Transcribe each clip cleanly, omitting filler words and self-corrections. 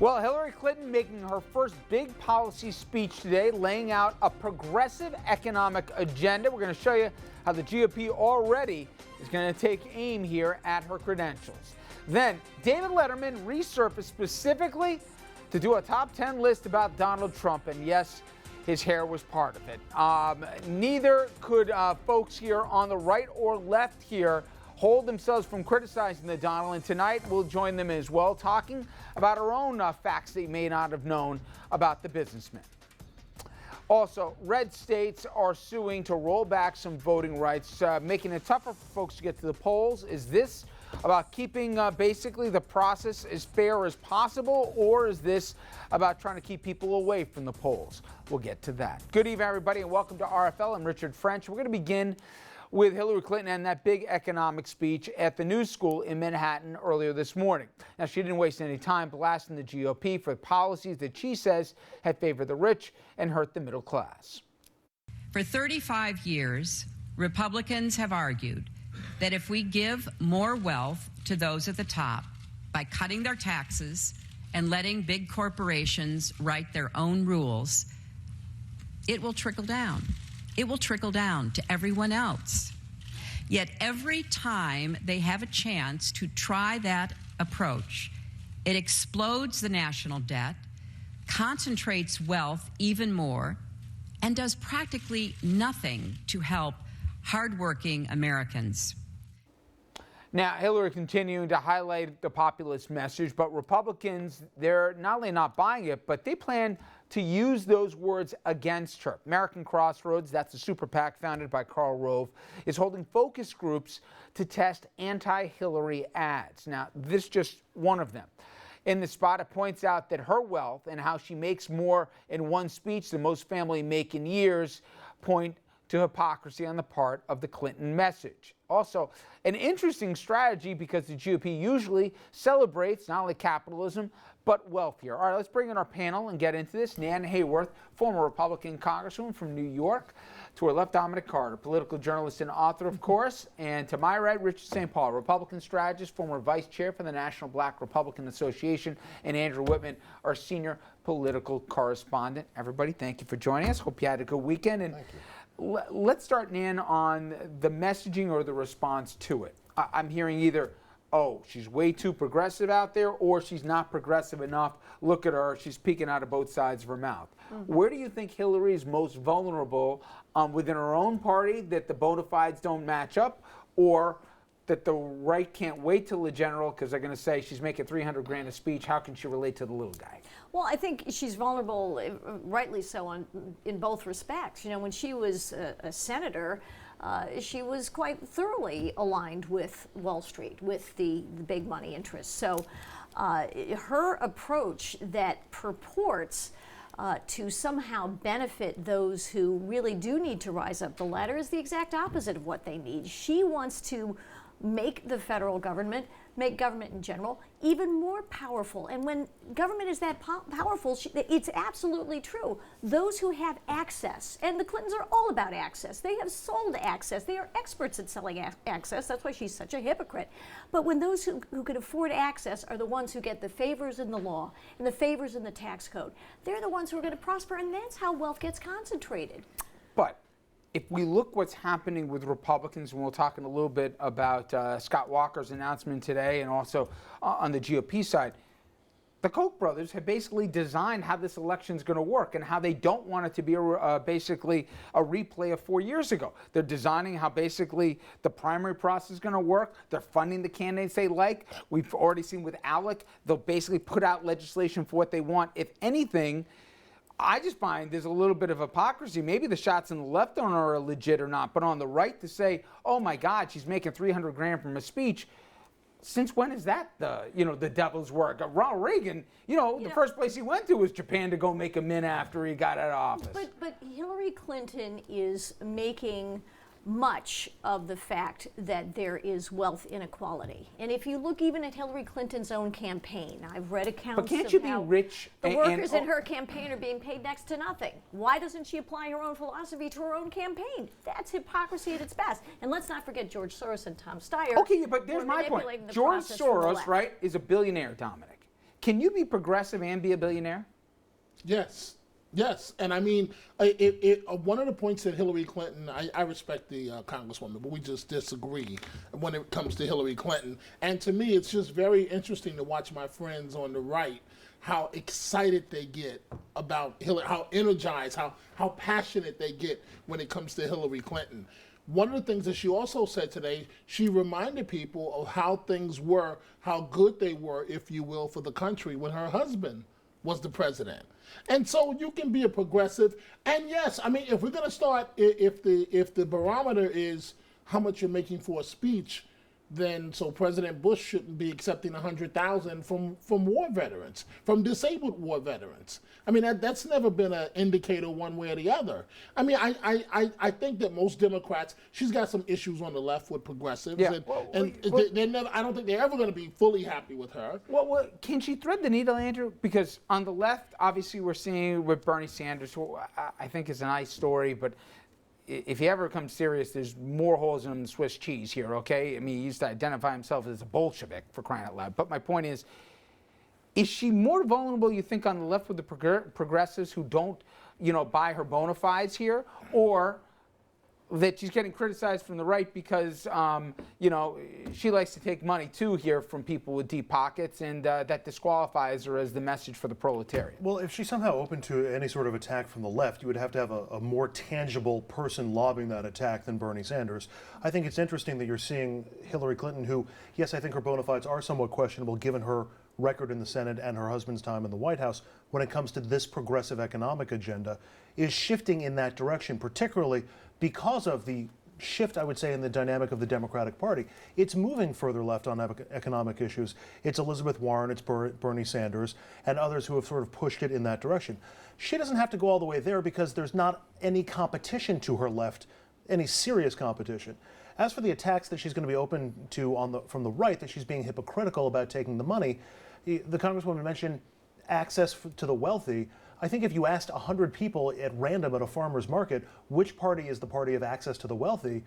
Well, Hillary Clinton making her first big policy speech today, laying out a progressive economic agenda. We're going to show you how the GOP already is going to take aim here at her credentials. Then, David Letterman resurfaced specifically to do a top 10 list about Donald Trump. And yes, his hair was part of it. Neither could folks here on the right or left here hold themselves from criticizing the Donald. And tonight we'll join them as well, talking about our own facts they may not have known about the businessman. Also, red states are suing to roll back some voting rights, making it tougher for folks to get to the polls. Is this about keeping basically the process as fair as possible, or is this about trying to keep people away from the polls? We'll get to that. Good evening, everybody, and welcome to RFL. I'm Richard French. We're going to begin with Hillary Clinton and that big economic speech at the New School in Manhattan earlier this morning. Now, she didn't waste any time blasting the GOP for policies that she says have favored the rich and hurt the middle class. For 35 years, Republicans have argued that if we give more wealth to those at the top by cutting their taxes and letting big corporations write their own rules, it will trickle down. It will trickle down to everyone else. Yet every time they have a chance to try that approach, it explodes the national debt, concentrates wealth even more, and does practically nothing to help hardworking Americans. Now, Hillary continuing to highlight the populist message, but Republicans, they're not only not buying it, but they plan to use those words against her. American Crossroads, that's a super PAC founded by Karl Rove, is holding focus groups to test anti-Hillary ads. Now, this is just one of them. In the spot, it points out that her wealth and how she makes more in one speech than most families make in years point to hypocrisy on the part of the Clinton message. Also, an interesting strategy because the GOP usually celebrates not only capitalism, but wealth here. All right, let's bring in our panel and get into this. Nan Hayworth, former Republican congresswoman from New York. To her left, Dominic Carter, political journalist and author, of course. And to my right, Richard St. Paul, Republican strategist, former vice chair for the National Black Republican Association, and Andrew Whitman, our senior political correspondent. Everybody, thank you for joining us. Hope you had a good weekend. And thank you. Let's start, Nan, on the messaging or the response to it. I'm hearing either, oh, she's way too progressive out there, or she's not progressive enough. Look at her. She's peeking out of both sides of her mouth. Mm-hmm. Where do you think Hillary is most vulnerable within her own party, that the bona fides don't match up, or that the right can't wait till the general because they're going to say she's making $300,000 a speech? How can she relate to the little guy? Well, I think she's vulnerable, rightly so, in both respects. You know, when she was a senator, she was quite thoroughly aligned with Wall Street, with the big money interests. So her approach that purports to somehow benefit those who really do need to rise up the ladder is the exact opposite of what they need. She wants to make the federal government, make government in general, even more powerful. And when government is that powerful, it's absolutely true. Those who have access, and the Clintons are all about access. They have sold access. They are experts at selling access. That's why she's such a hypocrite. But when those who can afford access are the ones who get the favors in the law and the favors in the tax code, they're the ones who are going to prosper, and that's how wealth gets concentrated. But if we look what's happening with Republicans, and we'll talk in a little bit about Scott Walker's announcement today and also on the GOP side, the Koch brothers have basically designed how this election is going to work and how they don't want it to be basically a replay of 4 years ago. They're designing how basically the primary process is going to work. They're funding the candidates they like. We've already seen with ALEC, they'll basically put out legislation for what they want. If anything, I just find there's a little bit of hypocrisy. Maybe the shots on the left are legit or not, but on the right to say, oh my God, she's making $300,000 from a speech. Since when is that the devil's work? Ronald Reagan, the first place he went to was Japan to go make a mint after he got out of office. But Hillary Clinton is making much of the fact that there is wealth inequality. And if you look even at Hillary Clinton's own campaign, I've read accounts but can't you be rich the workers in her campaign are being paid next to nothing. Why doesn't she apply her own philosophy to her own campaign? That's hypocrisy at its best. And let's not forget George Soros and Tom Steyer. Okay, but there's my point. George Soros, right, is a billionaire, Dominic. Can you be progressive and be a billionaire? Yes. Yes, and I mean, one of the points that Hillary Clinton, I respect the Congresswoman, but we just disagree when it comes to Hillary Clinton. And to me, it's just very interesting to watch my friends on the right, how excited they get about Hillary, how energized, how passionate they get when it comes to Hillary Clinton. One of the things that she also said today, she reminded people of how things were, how good they were, if you will, for the country when her husband was the president. And so you can be a progressive. And yes, I mean, if we're going to start, if the barometer is how much you're making for a speech, then so President Bush shouldn't be accepting $100,000 from war veterans, from disabled war veterans. I mean, that's never been an indicator one way or the other. I mean, I think that most Democrats, she's got some issues on the left with progressives, Yeah. they're never, I don't think they're ever going to be fully happy with her. Well, can she thread the needle, Andrew? Because on the left, obviously, we're seeing with Bernie Sanders, who I think is a nice story, but if he ever becomes serious, there's more holes in him than Swiss cheese here, okay? I mean, he used to identify himself as a Bolshevik, for crying out loud. But my point is she more vulnerable, you think, on the left with the progressives who don't, buy her bona fides here? Or that she's getting criticized from the right because, she likes to take money, too, here from people with deep pockets, and that disqualifies her as the message for the proletariat? Well, if she's somehow open to any sort of attack from the left, you would have to have a more tangible person lobbying that attack than Bernie Sanders. I think it's interesting that you're seeing Hillary Clinton, who, yes, I think her bona fides are somewhat questionable given her record in the Senate and her husband's time in the White House when it comes to this progressive economic agenda, is shifting in that direction, particularly because of the shift, I would say, in the dynamic of the Democratic Party. It's moving further left on economic issues. It's Elizabeth Warren, it's Bernie Sanders, and others who have sort of pushed it in that direction. She doesn't have to go all the way there because there's not any competition to her left, any serious competition. As for the attacks that she's going to be open to from the right, that she's being hypocritical about taking the money, the Congresswoman mentioned access to the wealthy. I think if you asked 100 people at random at a farmer's market, which party is the party of access to the wealthy,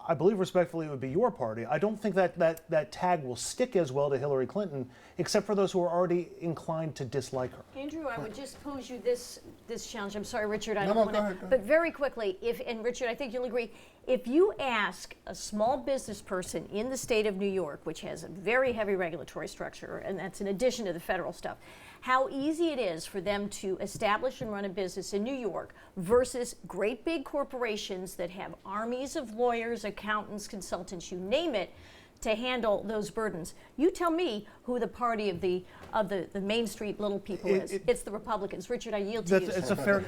I believe respectfully it would be your party. I don't think that tag will stick as well to Hillary Clinton, except for those who are already inclined to dislike her. Andrew, I would just pose you this challenge. I'm sorry, Richard, I No, don't no, want go ahead. but very quickly, and Richard, I think you'll agree, if you ask a small business person in the state of New York, which has a very heavy regulatory structure, and that's in addition to the federal stuff, how easy it is for them to establish and run a business in New York versus great big corporations that have armies of lawyers, accountants, consultants, you name it, to handle those burdens. You tell me who the party of the Main Street little people is. It's the Republicans. Richard, I yield to you. That's a fair.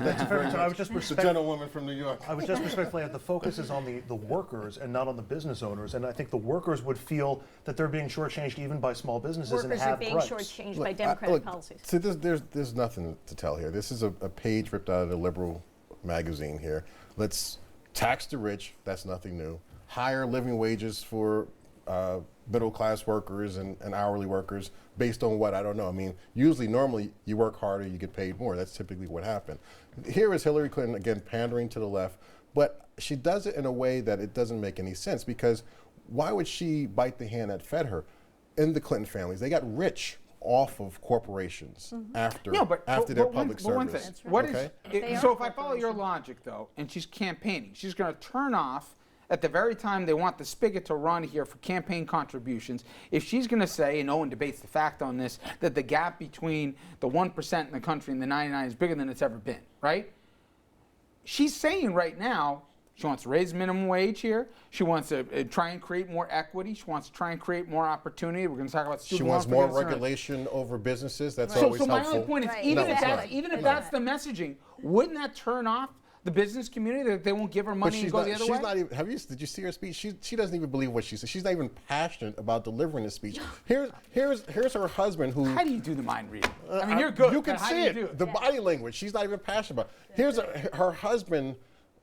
I was just The gentlewoman from New York. I was just respectfully the focus is on the workers and not on the business owners, and I think the workers would feel that they're being shortchanged even by small businesses and Workers have are being rights. shortchanged by Democratic policies. See, there's nothing to tell here. This is a page ripped out of the liberal magazine here. Let's tax the rich. That's nothing new. Higher living wages for middle-class workers and hourly workers based on what? I don't know. I mean, normally you work harder, you get paid more. That's typically what happened. Here is Hillary Clinton, again, pandering to the left, but she does it in a way that it doesn't make any sense, because why would she bite the hand that fed her? In the Clinton families, they got rich off of corporations after their public service. One thing, what is, so if I follow your logic, though, and she's campaigning, she's going to turn off at the very time they want the spigot to run here for campaign contributions, if she's going to say, and no one debates the fact on this, that the gap between the 1% in the country and the 99 is bigger than it's ever been, right? She's saying right now she wants to raise minimum wage here. She wants to try and create more equity. She wants to try and create more opportunity. We're going to talk about student She wants loan more forgiveness. regulation over businesses. That's So always my helpful. only point is, Right. even Exactly. if that's the messaging, wouldn't that turn off the business community, that they won't give her money and go the other way? Not even, did you see her speech? She doesn't even believe what she said. She's not even passionate about delivering the speech. Here's her husband who. How do you do the mind reading? I mean, you're good. You can but how see do you it. do it? The body language. She's not even passionate about. Here's her husband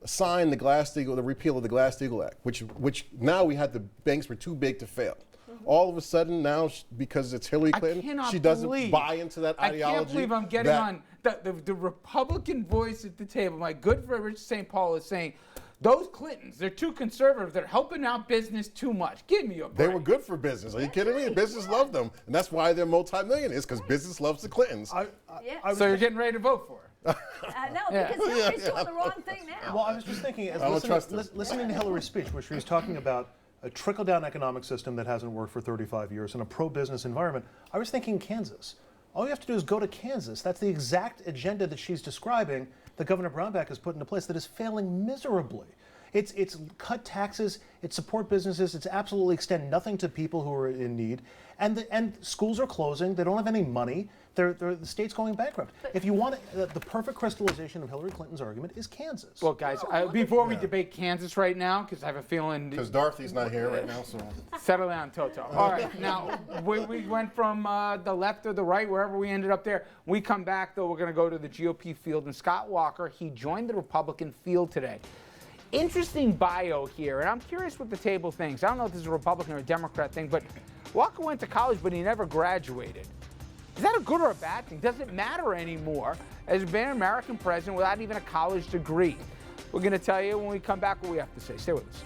signed the Glass-Steagall, the repeal of the Glass-Steagall Act, which now we had the banks were too big to fail. All of a sudden now, because it's Hillary Clinton, she doesn't buy into that ideology. I can't believe I'm getting on the Republican voice at the table. My good friend Richard St. Paul is saying Those Clintons, they're too conservative. They're helping out business too much. Give me a break. They were good for business. Are you kidding me? Business loved them. And that's why they're multimillionaires, because business loves the Clintons. So you're getting ready to vote for her. No, because Hillary's doing the wrong thing now. Well, I was just thinking, as I don't trust them. listening to Hillary's speech, where she was talking about a trickle-down economic system that hasn't worked for 35 years and a pro-business environment, I was thinking Kansas. All you have to do is go to Kansas. That's the exact agenda that she's describing that Governor Brownback has put into place that is failing miserably. It's cut taxes, it's support businesses, it's absolutely extend nothing to people who are in need, and schools are closing. They don't have any money. The state's going bankrupt. If you want the perfect crystallization of Hillary Clinton's argument is Kansas. Well, guys, before we debate Kansas right now, because I have a feeling Because Dorothy's not here right now, so. settle down, Toto. All right, now we went from the left or the right, wherever we ended up there. We come back though. We're going to go to the GOP field, and Scott Walker, he joined the Republican field today. Interesting bio here, and I'm curious what the table thinks. I don't know if this is a Republican or a Democrat thing, but Walker went to college, but he never graduated. Is that a good or a bad thing? Does it matter anymore as being an American president without even a college degree? We're going to tell you when we come back what we have to say. Stay with us.